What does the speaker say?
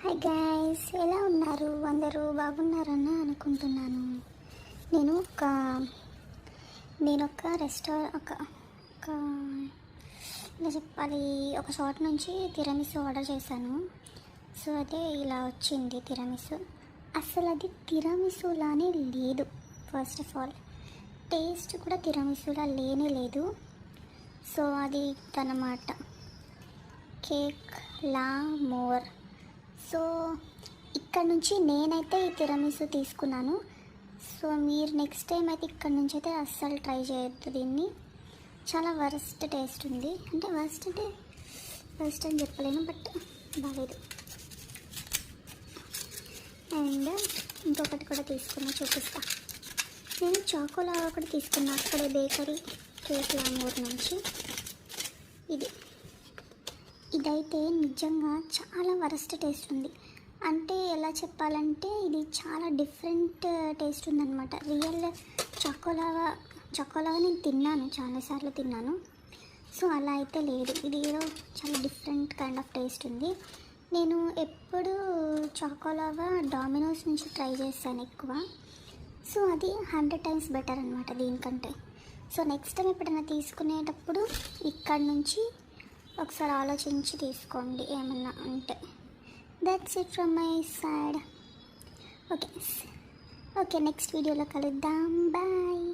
Hi guys, ఎలా ఉన్నారు? అందరూ బాగున్నారని అనుకుంటున్నాను. నేను ఒక ఇలా చెప్పాలి, ఒక షాప్ నుంచి తిరమిసు ఆర్డర్ చేశాను. సో అదే ఇలా వచ్చింది తిరమిసు. అసలు అది తిరమిసులానే లేదు. ఫస్ట్ ఆఫ్ ఆల్ టేస్ట్ కూడా తిరమిసులా లేనే లేదు. సో అది అన్నమాట, కేక్ లా మోర్. సో ఇక్కడ నుంచి నేనైతే ఈ తిరమిసు తీసుకున్నాను. సో మీరు నెక్స్ట్ టైం అయితే ఇక్కడ నుంచి అయితే అస్సలు ట్రై చేయొద్దు దీన్ని. చాలా వరస్ట్ టేస్ట్ ఉంది. అంటే వరస్ట్ అని చెప్పలేను, బట్ బాగాలేదు. అండ్ ఇంకొకటి కూడా తీసుకున్నా, చూపిస్తా. నేను చాకోలాగా కూడా తీసుకున్నా అక్కడే బేకరీ కేక్ లామూర్ నుంచి. ఇదైతే నిజంగా చాలా వరస్ట్ టేస్ట్ ఉంది. అంటే ఎలా చెప్పాలంటే ఇది చాలా డిఫరెంట్ టేస్ట్ ఉందన్నమాట. రియల్ చాకోలాగా నేను తిన్నాను, చాలాసార్లు తిన్నాను. సో అలా అయితే లేదు, ఇది ఏదో చాలా డిఫరెంట్ కైండ్ ఆఫ్ టేస్ట్ ఉంది. నేను ఎప్పుడు చాకోలాగా డామినోస్ నుంచి ట్రై చేశాను ఎక్కువ. సో అది 100 times బెటర్ అనమాట దీనికంటే. సో నెక్స్ట్ టైం ఎప్పుడైనా తీసుకునేటప్పుడు ఇక్కడ నుంచి ఒకసారి ఆలోచించి తీసుకోండి ఏమన్నా అంటే. That's it from my side. Okay, next వీడియోలో కలుద్దాం. బాయ్.